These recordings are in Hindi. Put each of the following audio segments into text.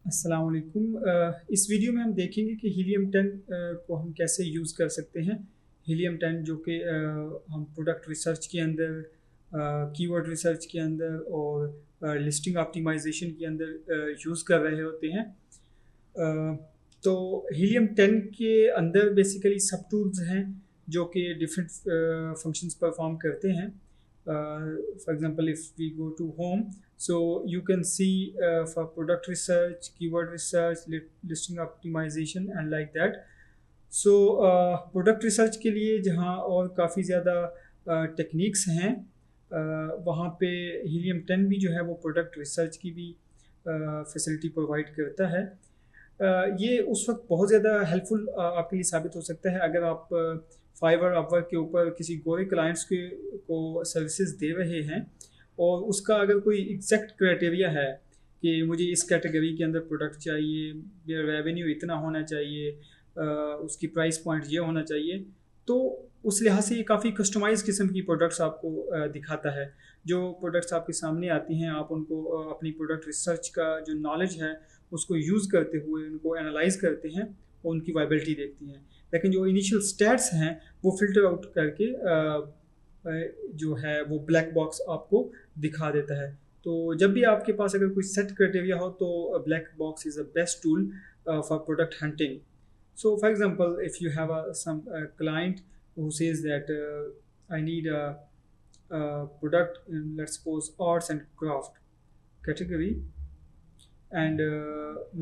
अस्सलाम वालेकुम। इस वीडियो में हम देखेंगे कि हीलियम 10 को हम कैसे यूज़ कर सकते हैं। हीलियम 10 जो कि हम प्रोडक्ट रिसर्च के अंदर, कीवर्ड रिसर्च के अंदर और लिस्टिंग ऑप्टिमाइजेशन के अंदर यूज़ कर रहे होते हैं। तो हीलियम 10 के अंदर बेसिकली सब टूल्स हैं जो कि डिफरेंट फंक्शंस परफॉर्म करते हैं। For example if we go to home, so you can see for product research, keyword research, listing optimization and like that. So product research के लिए जहाँ और काफ़ी ज़्यादा टेक्निक्स हैं, वहाँ पे हीलियम 10 भी जो है वो प्रोडक्ट रिसर्च की भी फैसिलिटी प्रोवाइड करता है। ये उस वक्त बहुत ज़्यादा हेल्पफुल आपके लिए साबित हो सकता है अगर आप फाइवर अपवर्क के ऊपर किसी गोरे क्लाइंट्स के को सर्विसेज दे रहे हैं और उसका अगर कोई एग्जैक्ट क्राइटेरिया है कि मुझे इस कैटेगरी के अंदर प्रोडक्ट चाहिए, मेरा रेवेन्यू इतना होना चाहिए, उसकी प्राइस पॉइंट ये होना चाहिए, तो उस लिहाज से ये काफ़ी कस्टमाइज किस्म की प्रोडक्ट्स आपको दिखाता है। जो प्रोडक्ट्स आपके सामने आती हैं, आप उनको अपनी प्रोडक्ट रिसर्च का जो नॉलेज है उसको यूज़ करते हुए उनको एनालाइज करते हैं और उनकी वाइबिलिटी देखती हैं। लेकिन जो इनिशियल स्टैट्स हैं वो फिल्टर आउट करके जो है वो ब्लैक बॉक्स आपको दिखा देता है। तो जब भी आपके पास अगर कोई सेट क्राइटेरिया हो तो black box is a best tool for product hunting. So, for example, if you have some client who says that I need a product in, let's suppose, arts and craft category, and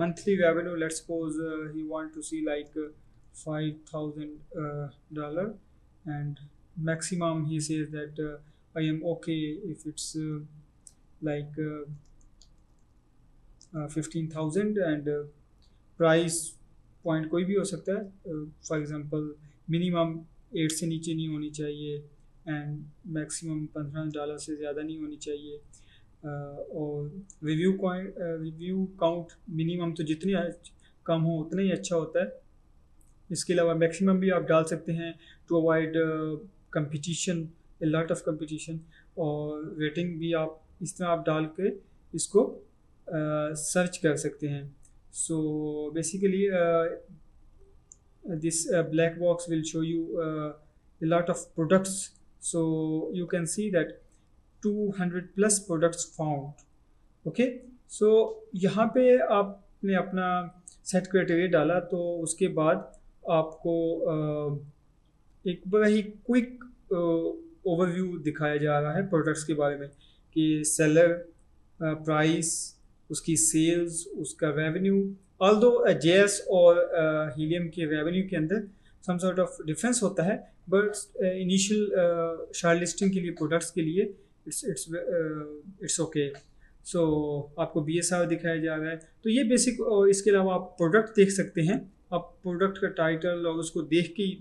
monthly revenue, let's suppose he want to see like $5,000, and maximum he says that I am okay if it's like 15,000, and price point कोई भी हो सकता है। फॉर एग्जांपल मिनिमम 8 से नीचे नहीं होनी चाहिए एंड मैक्सिमम $15 से ज़्यादा नहीं होनी चाहिए। और रिव्यू काउंट मिनिमम तो जितनी कम हो उतना ही अच्छा होता है। इसके अलावा मैक्सिमम भी आप डाल सकते हैं to avoid competition, a lot of competition. और रेटिंग भी आप इस तरह आप डाल के इसको सर्च कर सकते हैं। So basically, this black box will show you a lot of products. So you can see that 200 plus products found. Okay, so यहाँ पे आपने अपना सेट क्राइटेरिया डाला तो उसके बाद आपको एक बड़ा ही क्विक ओवरव्यू दिखाया जा रहा है प्रोडक्ट्स के बारे में कि सेलर, प्राइस, उसकी सेल्स, उसका रेवेन्यू। ऑल्दो जेएस और हीलियम के रेवेन्यू के अंदर सम सॉर्ट ऑफ डिफरेंस होता है, बट इनिशियल शॉर्ट लिस्टिंग के लिए प्रोडक्ट्स के लिए इट्स ओके। सो आपको बीएसआर दिखाया जा रहा है। तो ये बेसिक, और इसके अलावा आप प्रोडक्ट देख सकते हैं। आप प्रोडक्ट का टाइटल और उसको देख के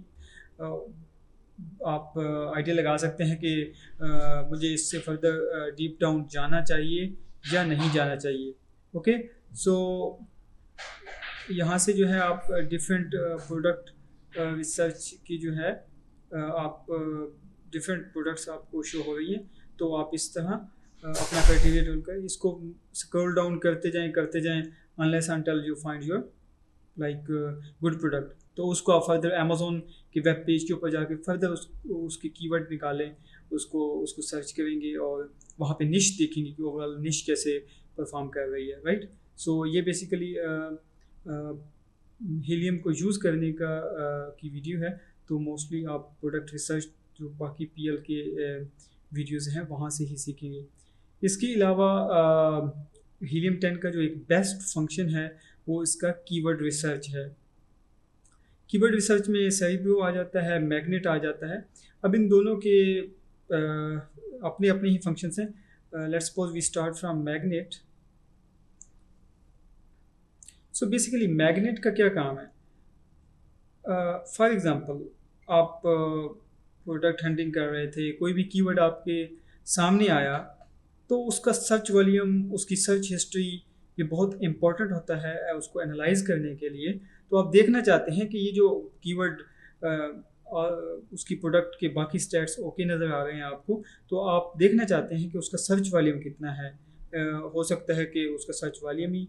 आप आइडिया लगा सकते हैं कि मुझे इससे फर्दर डीप डाउन जाना चाहिए या नहीं जाना चाहिए। ओके, सो यहाँ से जो है आप डिफरेंट प्रोडक्ट रिसर्च की जो है आप डिफरेंट प्रोडक्ट्स आपको शो हो रही हैं। तो आप इस तरह अपना क्राइटेरिया ढूंढकर इसको स्क्रॉल डाउन करते जाएं unless until you find your like good product. तो उसको आप फर्दर अमेज़ोन के वेब पेज के ऊपर जाके फर्दर उसके कीवर्ड निकालें, उसको सर्च करेंगे और वहाँ पे निश देखेंगे कि ओवरऑल निश कैसे परफॉर्म कर रही है, राइट। सो ये बेसिकली हीलियम को यूज़ करने का की वीडियो है। तो मोस्टली आप प्रोडक्ट रिसर्च जो बाकी पीएल के वीडियोस हैं वहाँ से ही सीखेंगे। इसके अलावा हीलियम 10 का जो एक बेस्ट फंक्शन है वो इसका कीवर्ड रिसर्च है। कीवर्ड रिसर्च में सेरिब्रो आ जाता है, मैग्नेट आ जाता है। अब इन दोनों के अपने अपने ही फंक्शंस हैं। Let's suppose we start from magnet. So basically magnet का क्या काम है? फॉर एग्जांपल आप प्रोडक्ट हंटिंग कर रहे थे, कोई भी कीवर्ड आपके सामने आया तो उसका सर्च वॉल्यूम, उसकी सर्च हिस्ट्री, ये बहुत इंपॉर्टेंट होता है उसको एनालाइज करने के लिए। तो आप देखना चाहते हैं कि ये जो कीवर्ड और उसकी प्रोडक्ट के बाकी स्टैट्स ओके नज़र आ रहे हैं आपको, तो आप देखना चाहते हैं कि उसका सर्च वॉल्यूम कितना है, हो सकता है कि उसका सर्च वॉल्यूम ही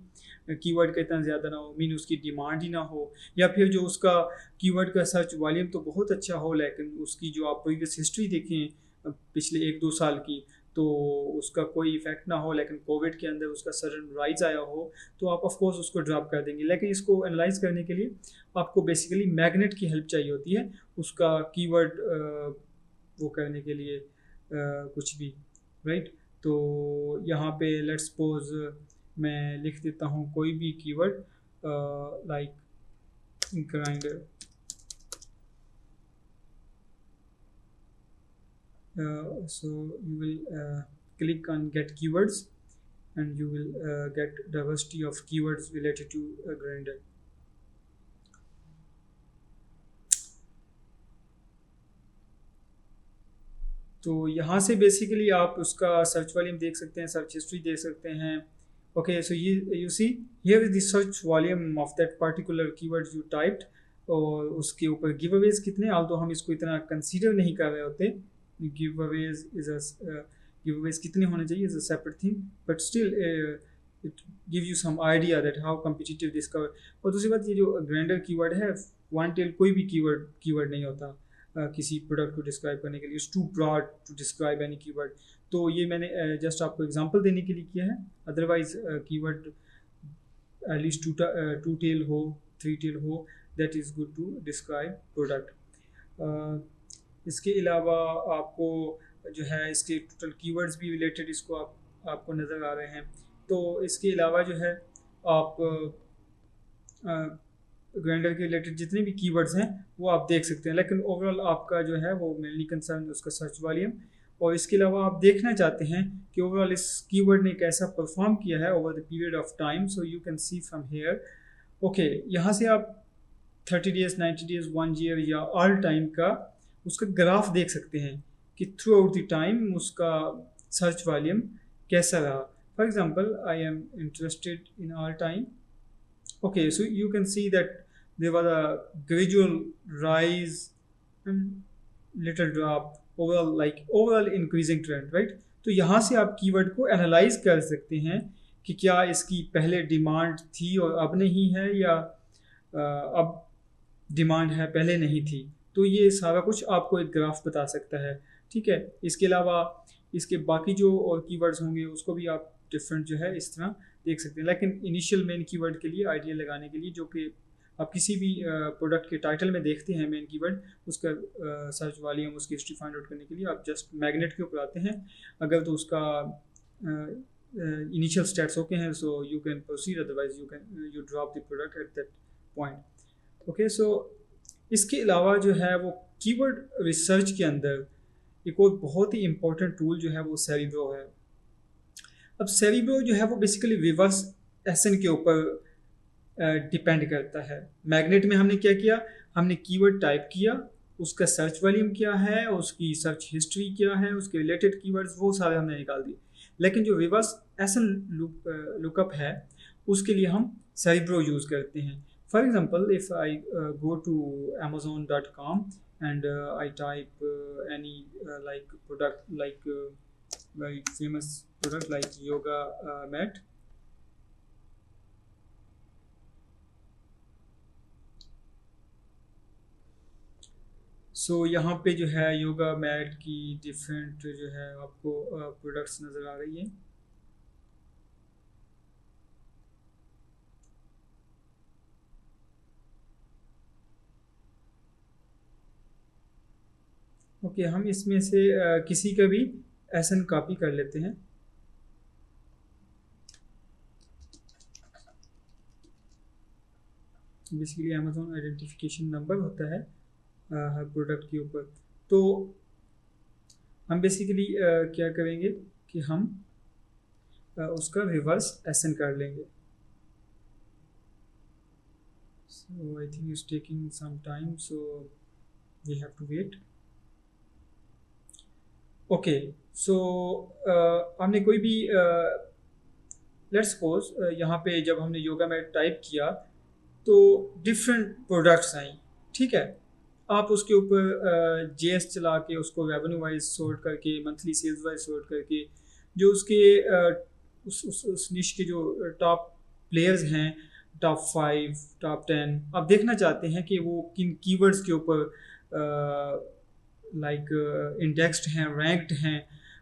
कीवर्ड का इतना ज़्यादा ना हो, मीन उसकी डिमांड ही ना हो, या फिर जो उसका कीवर्ड का सर्च वॉल्यूम तो बहुत अच्छा हो लेकिन उसकी जो आप प्रीवियस हिस्ट्री देखें पिछले 1-2 साल की, तो उसका कोई इफेक्ट ना हो, लेकिन कोविड के अंदर उसका सडन राइज आया हो, तो आप ऑफ कोर्स उसको ड्रॉप कर देंगे। लेकिन इसको एनालाइज करने के लिए आपको बेसिकली मैग्नेट की हेल्प चाहिए होती है उसका कीवर्ड वो करने के लिए कुछ भी, राइट। तो यहाँ पे लेट्स सपोज मैं लिख देता हूँ कोई भी keyword like grinder, so you will click on get keywords and you will get diversity of keywords related to a grinder. तो यहाँ से बेसिकली आप उसका सर्च वॉल्यूम देख सकते हैं, सर्च हिस्ट्री देख सकते हैं। Okay, so you see here is the search volume of that particular keywords you typed, और उसके ऊपर गिव अवेज कितने, आल्दो हम इसको इतना कंसीडर नहीं कर रहे होते, giveaways is giveaways कितने होने चाहिए is a separate thing, but still it give you some idea that how competitive this cover. और दूसरी बात, ये जो ग्राइंडर कीवर्ड है, वन टेल कोई भी कीवर्ड नहीं होता किसी प्रोडक्ट को डिस्क्राइब करने के लिए, it's too broad to describe any keyword. तो ये मैंने जस्ट आपको एग्जांपल देने के लिए किया है, otherwise keyword at least two tail हो, थ्री टेल हो, that is good to describe product. इसके अलावा आपको जो है इसके टोटल कीवर्ड्स भी रिलेटेड इसको आपको नज़र आ रहे हैं। तो इसके अलावा जो है आप ग्राइंडर के रिलेटेड जितने भी कीवर्ड्स हैं वो आप देख सकते हैं, लेकिन ओवरऑल आपका जो है वो मेनली कंसर्न उसका सर्च वॉल्यूम। और इसके अलावा आप देखना चाहते हैं कि ओवरऑल इस कीवर्ड ने कैसा परफॉर्म किया है over the period of time, so you can see from here. Okay, यहाँ से आप 30 डेज, 90 डेज, 1 ईयर या ऑल टाइम का उसका ग्राफ देख सकते हैं कि थ्रू आउट द टाइम उसका सर्च वॉल्यूम कैसा रहा। For example, I am interested in all time. Okay, so you can see that there was a gradual rise and little drop, overall increasing trend, right? तो यहाँ से आप कीवर्ड को एनालाइज कर सकते हैं कि क्या इसकी पहले डिमांड थी और अब नहीं है, या अब डिमांड है पहले नहीं थी। तो ये सारा कुछ आपको एक ग्राफ बता सकता है, ठीक है। इसके अलावा इसके बाकी जो और कीवर्ड्स होंगे उसको भी आप डिफरेंट जो है इस तरह देख सकते हैं। लेकिन इनिशियल मेन कीवर्ड के लिए आइडिया लगाने के लिए, जो कि आप किसी भी प्रोडक्ट के टाइटल में देखते हैं मेन कीवर्ड, उसका सर्च वॉल्यूम, उसकी हिस्ट्री फाइंड आउट करने के लिए आप जस्ट मैग्नेट के ऊपर आते हैं। अगर तो उसका इनिशियल स्टेट्स ओके हैं so you can proceed, otherwise you drop the product at that point. Okay, so इसके अलावा जो है वो कीवर्ड रिसर्च के अंदर एक और बहुत ही इंपॉर्टेंट टूल जो है वो सेरिब्रो है। अब सेरिब्रो जो है वो बेसिकली रिवर्स एसन के ऊपर डिपेंड करता है। मैग्नेट में हमने क्या किया, हमने कीवर्ड टाइप किया, उसका सर्च वॉल्यूम क्या है, उसकी सर्च हिस्ट्री क्या है, उसके रिलेटेड कीवर्ड्स वो सारे हमने निकाल दिए। लेकिन जो रिवर्स एसन लुकअप है उसके लिए हम सेरिब्रो यूज़ करते हैं। For example, if I go to amazon.com and I type any like product like very famous product like yoga mat, सो यहाँ पे जो है योगा मैट की डिफरेंट जो है आपको प्रोडक्ट्स नज़र आ रही है। ओके, हम इसमें से किसी का भी एसन कॉपी कर लेते हैं। बेसिकली अमेज़ॉन आइडेंटिफिकेशन नंबर होता है हर प्रोडक्ट के ऊपर। तो हम बेसिकली क्या करेंगे कि हम उसका रिवर्स एसन कर लेंगे। So I think it's taking some time, so we have to wait. Okay, so हमने कोई भी लेट्स सपोज यहाँ पे जब हमने योगा मैट टाइप किया तो डिफरेंट प्रोडक्ट्स आई, ठीक है। आप उसके ऊपर जेएस चला के उसको रेवेन्यू वाइज सॉर्ट करके, मंथली सेल्स वाइज सॉर्ट करके, जो उसके उस निश के जो टॉप प्लेयर्स हैं, टॉप 5, टॉप 10, आप देखना चाहते हैं कि वो किन कीवर्ड्स के ऊपर लाइक इंडेक्स्ड हैं, रैंक्ड हैं,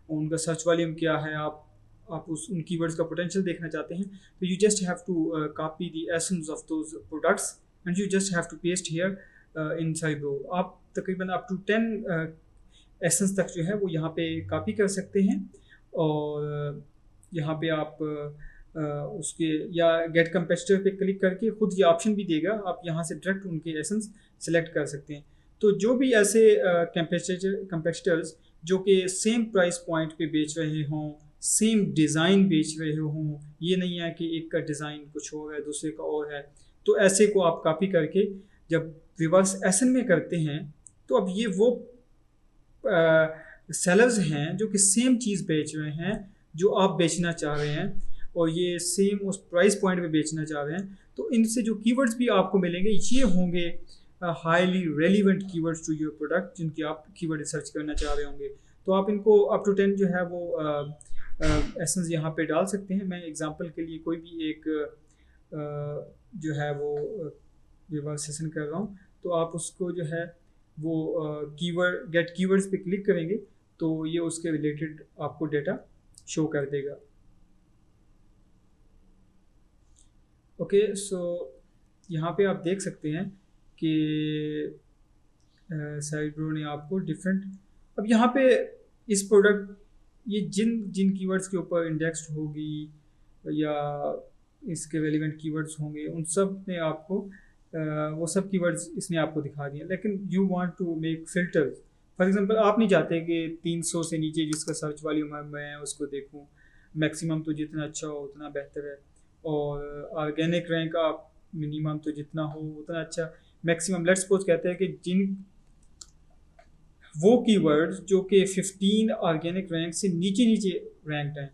उनका सर्च वॉल्यूम क्या है, आप उस उन कीवर्ड्स का पोटेंशियल देखना चाहते हैं, तो you just have to copy the ASINs of those products and you just have to paste here in side row. आप तकरीबन अप टू 10 एसेंस तक जो है वो यहाँ पे कॉपी कर सकते हैं, और यहाँ पे आप उसके या गेट कंपेटिटर पे क्लिक करके खुद ये ऑप्शन भी देगा, आप यहाँ से डायरेक्ट उनके एसेंस सेलेक्ट कर सकते हैं। तो जो भी ऐसे कंपेटिटर्स जो कि सेम प्राइस पॉइंट पे बेच रहे हों, सेम डिज़ाइन बेच रहे हों, ये नहीं है कि एक का डिज़ाइन कुछ और है दूसरे का और है, तो ऐसे को आप कॉपी करके जब रिवर्स एसन में करते हैं तो अब ये वो सेलर्स हैं जो कि सेम चीज़ बेच रहे हैं जो आप बेचना चाह रहे हैं, और ये सेम उस प्राइस पॉइंट पे बेचना चाह रहे हैं, तो इनसे जो कीवर्ड्स भी आपको मिलेंगे ये होंगे highly relevant keywords to your product, जिनकी आप कीवर्ड रिसर्च करना चाह रहे होंगे। तो आप इनको अप टू 10 जो है वो एसेंस यहाँ पे डाल सकते हैं। मैं एग्जांपल के लिए कोई भी एक जो है वो रिवर्स सेशन कर रहा हूँ, तो आप उसको जो है वो कीवर्ड गेट कीवर्ड्स पे क्लिक करेंगे तो ये उसके रिलेटेड आपको डेटा शो कर देगा। ओके, सो यहाँ पे आप देख सकते हैं कि साइड्रो ने आपको डिफरेंट, अब यहाँ पे इस प्रोडक्ट ये जिन जिन कीवर्ड्स के ऊपर इंडेक्स्ड होगी या इसके रेलिवेंट कीवर्ड्स होंगे उन सब ने आपको वो सब कीवर्ड्स इसने आपको दिखा दिए। लेकिन you want to make filters, for example आप नहीं चाहते कि 300 से नीचे जिसका सर्च वॉल्यूम है मैं उसको देखूं, मैक्सिमम तो जितना अच्छा हो उतना बेहतर है, और ऑर्गेनिक रैंक आप मिनिमम तो जितना हो उतना अच्छा, मैक्सिमम लेट्स सपोज कहते हैं कि जिन वो कीवर्ड्स जो कि 15 ऑर्गेनिक रैंक से नीचे नीचे रैंक्ड हैं,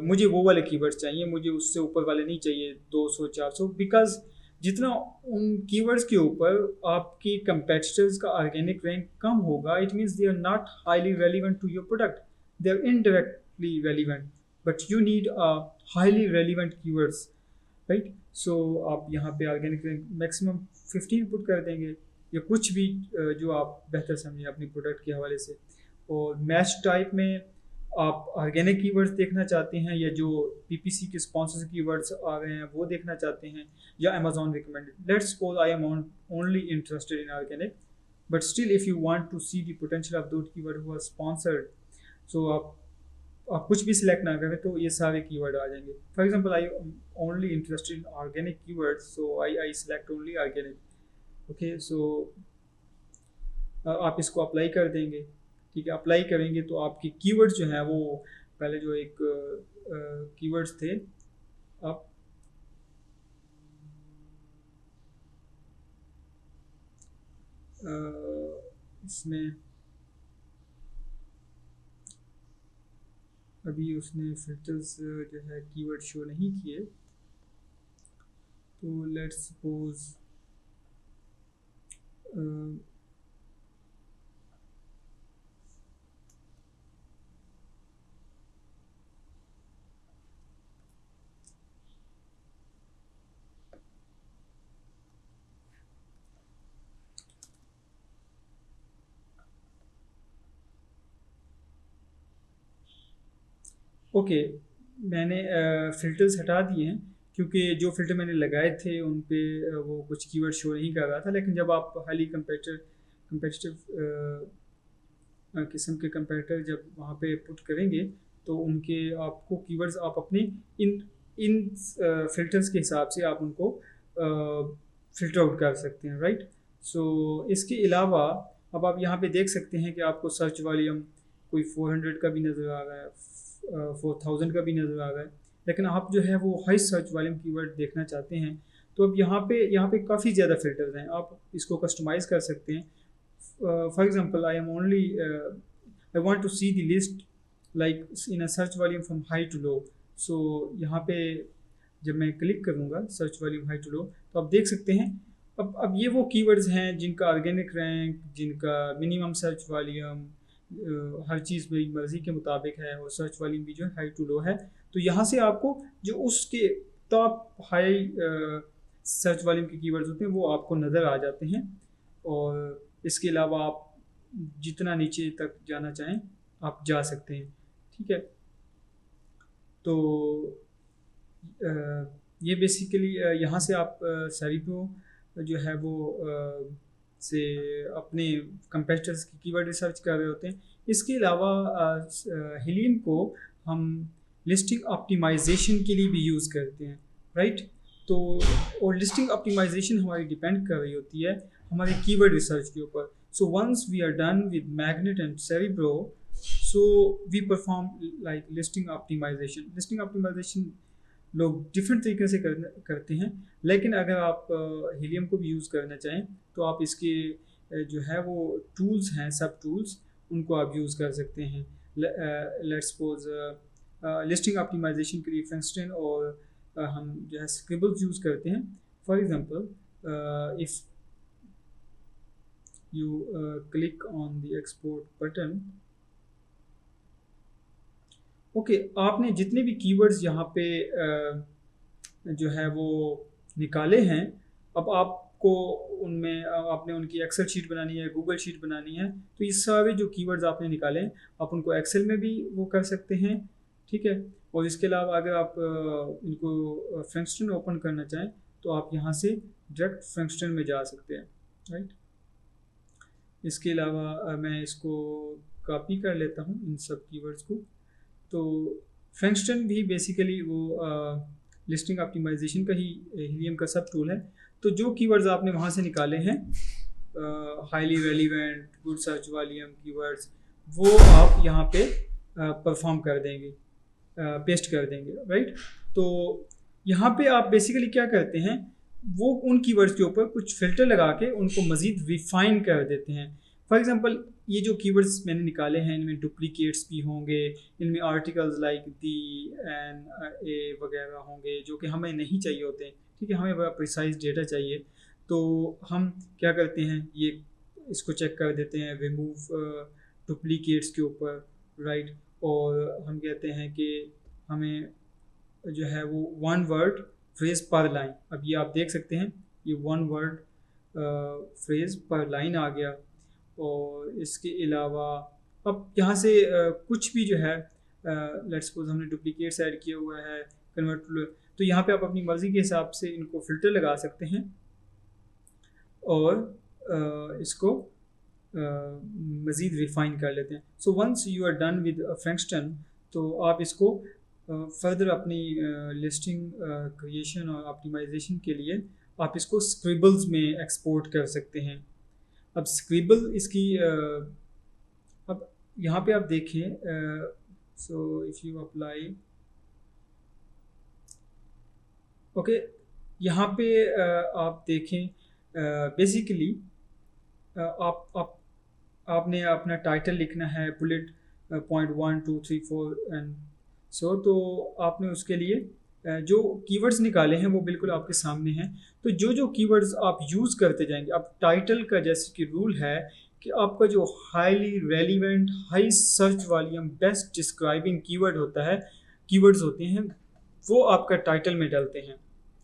मुझे वो वाले कीवर्ड्स चाहिए, मुझे उससे ऊपर वाले नहीं चाहिए 200 400, बिकॉज जितना उन कीवर्ड्स के ऊपर आपके कंपेटिटर्स का ऑर्गेनिक रैंक कम होगा, it means they are not highly relevant to your product, they are indirectly relevant, but you need highly relevant keywords, right. So आप यहाँ पे ऑर्गेनिक रैंक मैक्सिमम 15 पुट कर देंगे या कुछ भी जो आप बेहतर समझें अपनी प्रोडक्ट के हवाले से। और मैच टाइप में आप ऑर्गेनिक कीवर्ड्स देखना चाहते हैं या जो पीपीसी के स्पॉन्सर्स कीवर्ड्स आ रहे हैं वो देखना चाहते हैं, या Amazon recommended. Let's suppose I am only interested in organic, but still if you want to see the potential of those keyword who are sponsored, so आप कुछ भी सिलेक्ट ना करें तो ये सारे कीवर्ड आ जाएंगे। For example I only interested in organic keywords, so I select only organic. Okay, so आप इसको अप्लाई कर देंगे, ठीक है। अप्लाई करेंगे तो आपके कीवर्ड्स जो हैं वो पहले जो एक कीवर्ड्स थे, आप इसमें अभी उसने फिल्टर्स जो है कीवर्ड शो नहीं किए, तो लेट्स सपोज ओके, मैंने फ़िल्टर्स हटा दिए हैं क्योंकि जो फ़िल्टर मैंने लगाए थे उन पे वो कुछ कीवर्ड शो नहीं कर रहा था। लेकिन जब आप हाईली कंपेटिटिव किस्म के कंपेटिटर जब वहाँ पे पुट करेंगे तो उनके आपको कीवर्ड्स आप अपने इन इन फ़िल्टर्स के हिसाब से आप उनको फ़िल्टर आउट कर सकते हैं, राइट। सो इसके अलावा अब आप यहाँ पे देख सकते हैं कि आपको सर्च वॉल्यूम कोई 400 का भी नज़र आ रहा है, 4000 का भी नज़र आ रहा है, लेकिन आप जो है वो हाई सर्च वॉल्यूम कीवर्ड देखना चाहते हैं तो अब यहाँ पे काफ़ी ज़्यादा फ़िल्टर्स हैं, आप इसको कस्टमाइज़ कर सकते हैं। For example I am only I want to see the list like in a search volume from high to low. So यहाँ पे जब मैं क्लिक करूँगा search volume high to low तो आप देख सकते हैं अब ये वो कीवर्ड्स हैं जिनका ऑर्गेनिक रैंक, जिनका मिनिमम सर्च वॉल्यूम हर चीज़ मेरी मर्ज़ी के मुताबिक है और सर्च वॉल्यूम भी जो है हाई टू लो है। तो यहाँ से आपको जो उसके टॉप हाई सर्च वॉल्यूम के कीवर्ड्स होते हैं वो आपको नज़र आ जाते हैं। और इसके अलावा आप जितना नीचे तक जाना चाहें आप जा सकते हैं, ठीक है। तो ये बेसिकली यहाँ से आप सेरिप्रो जो है वो से अपने कंपेटिटर्स की कीवर्ड रिसर्च कर रहे होते हैं। इसके अलावा हीलियम को हम लिस्टिंग ऑप्टिमाइजेशन के लिए भी यूज़ करते हैं, राइट। तो और लिस्टिंग ऑप्टिमाइजेशन हमारी डिपेंड कर रही होती है हमारे कीवर्ड रिसर्च के ऊपर। So once we are done with Magnet and Cerebro, so we perform like listing optimisation. Listing optimisation लोग डिफरेंट तरीके से करते हैं, लेकिन अगर आप हीलियम को भी यूज़ करना चाहें तो आप इसके जो है वो टूल्स हैं, सब टूल्स, उनको आप यूज़ कर सकते हैं। लेट्स सपोज लिस्टिंग ऑप्टिमाइजेशन के लिए फ्रैंकस्टन और हम जो है स्क्रिबल्स यूज़ करते हैं। For example, if you click on the export button, okay आपने जितने भी कीवर्ड्स यहाँ पे जो है वो निकाले हैं, अब आपको उनमें आपने उनकी एक्सेल शीट बनानी है, गूगल शीट बनानी है, तो ये सारे जो कीवर्ड्स आपने निकाले हैं आप उनको एक्सेल में भी वो कर सकते हैं, ठीक है। और इसके अलावा अगर आप इनको फ्रैंकस्टन ओपन करना चाहें तो आप यहाँ से डायरेक्ट फ्रैंकस्टन में जा सकते हैं, राइट। इसके अलावा मैं इसको कॉपी कर लेता हूँ इन सब कीवर्ड्स को। तो फ्रैंकस्टन भी बेसिकली वो लिस्टिंग ऑप्टिमाइजेशन का ही हीलियम का सब टूल है। तो जो कीवर्ड्स आपने वहाँ से निकाले हैं highly relevant, good search volume keywords, वो आप यहाँ पे परफॉर्म कर देंगे, पेस्ट कर देंगे, राइट। तो यहाँ पे आप बेसिकली क्या करते हैं, वो उन कीवर्ड्स के ऊपर कुछ फिल्टर लगा के उनको मज़ीद रिफाइन कर देते हैं। फॉर एग्जांपल ये जो कीवर्ड्स मैंने निकाले हैं इनमें डुप्लीकेट्स भी होंगे, इनमें articles like the an a वगैरह होंगे जो कि हमें नहीं चाहिए होते हैं, ठीक है। हमें बड़ा प्रिसाइज डेटा चाहिए, तो हम क्या करते हैं, ये इसको चेक कर देते हैं रिमूव डुप्लीकेट्स के ऊपर, राइट। और हम कहते हैं कि हमें जो है वो वन वर्ड फ्रेज पर लाइन, अब ये आप देख सकते हैं ये वन वर्ड फ्रेज पर लाइन आ गया। और इसके अलावा अब यहाँ से कुछ भी जो है लेट्स सपोज हमने डुप्लीकेट्स ऐड किया हुआ है कन्वर्ट, तो यहाँ पे आप अपनी मर्ज़ी के हिसाब से इनको फ़िल्टर लगा सकते हैं और इसको मज़ीद रिफ़ाइन कर लेते हैं। So once you are done with Frankenstein, तो आप इसको फर्दर अपनी लिस्टिंग क्रिएशन और ऑप्टिमाइजेशन के लिए आप इसको स्क्रिबल्स में एक्सपोर्ट कर सकते हैं। अब स्क्रिबल इसकी अब यहाँ पे आप देखें, so if you apply, okay यहाँ पे आप देखें बेसिकली आपने अपना टाइटल लिखना है, बुलेट पॉइंट 1 2 3 4 एंड सो, तो आपने उसके लिए जो कीवर्ड्स निकाले हैं वो बिल्कुल आपके सामने हैं। तो जो जो कीवर्ड्स आप यूज़ करते जाएंगे, अब टाइटल का जैसे कि रूल है कि आपका जो highly relevant, high search volume, best describing keyword होता है, कीवर्ड्स होते हैं, वो आपका टाइटल में डालते हैं,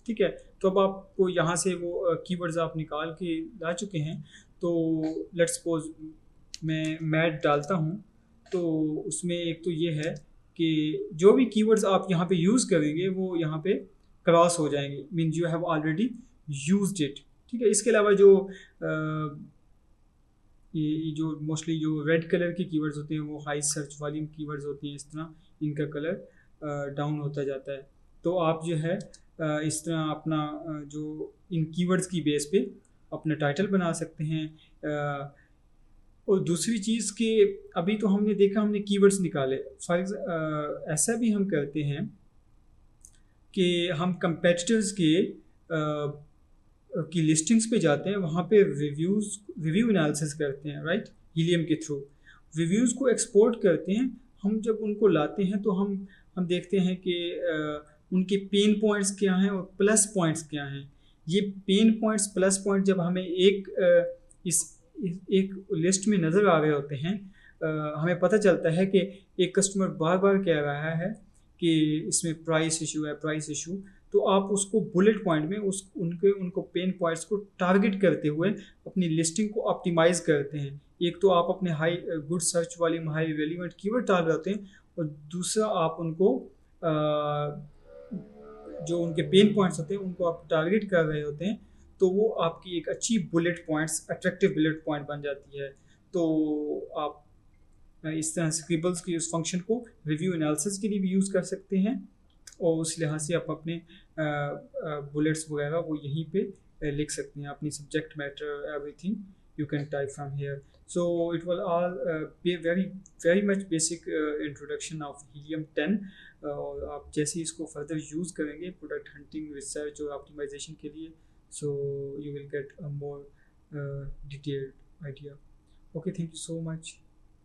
ठीक है। तो अब आपको यहाँ से वो कीवर्ड्स आप निकाल के ला चुके हैं, तो लेट्स सपोज मैं मैट डालता हूँ, तो उसमें एक तो ये है कि जो भी कीवर्ड्स आप यहाँ पे यूज़ करेंगे वो यहाँ पे क्रॉस हो जाएंगे, mean you have already used it, ठीक है। इसके अलावा जो ये जो मोस्टली जो रेड कलर के कीवर्ड्स होते हैं वो हाई सर्च वॉल्यूम कीवर्ड्स होती हैं, इस तरह इनका कलर डाउन होता जाता है। तो आप जो है इस तरह अपना जो इन कीवर्ड्स की बेस पे अपना टाइटल बना सकते हैं। और दूसरी चीज़ कि अभी तो हमने देखा, हमने कीवर्ड्स निकाले, ऐसा भी हम करते हैं कि हम कंपेटिटर्स के की लिस्टिंग्स पे जाते हैं, वहाँ पे रिव्यू एनालिसिस करते हैं, राइट, हीलियम के थ्रू रिव्यूज़ को एक्सपोर्ट करते हैं। हम जब उनको लाते हैं तो हम देखते हैं कि उनके पेन पॉइंट्स क्या हैं और प्लस पॉइंट्स क्या हैं। ये पेन पॉइंट्स, प्लस पॉइंट जब हमें एक लिस्ट में नज़र आ रहे होते हैं, हमें पता चलता है कि एक कस्टमर बार बार कह रहा है कि इसमें प्राइस इशू है, प्राइस इशू, तो आप उसको बुलेट पॉइंट में उनको पेन पॉइंट्स को टारगेट करते हुए अपनी लिस्टिंग को ऑप्टिमाइज करते हैं। एक तो आप अपने हाई गुड सर्च वाले हाई रेलिवेंट कीवर्ड डाल रहे होते हैं, और दूसरा आप उनको जो उनके पेन पॉइंट्स होते हैं उनको आप टारगेट कर रहे होते हैं, तो वो आपकी एक अच्छी bullet points, attractive bullet point बन जाती है। तो आप इस तरह स्क्रिबल्स की उस फंक्शन को रिव्यू एनालिसिस के लिए भी यूज़ कर सकते हैं, और उस लिहाज से आप अपने बुलेट्स वगैरह वो यहीं पे लिख सकते हैं, अपनी subject matter everything you can type from here. So it was all very very much basic introduction of helium 10, और आप जैसे ही इसको फर्दर यूज़ करेंगे प्रोडक्ट हंटिंग, रिसर्च और ऑप्टिमाइजेशन के लिए, so you will get a more detailed idea. Okay, thank you so much.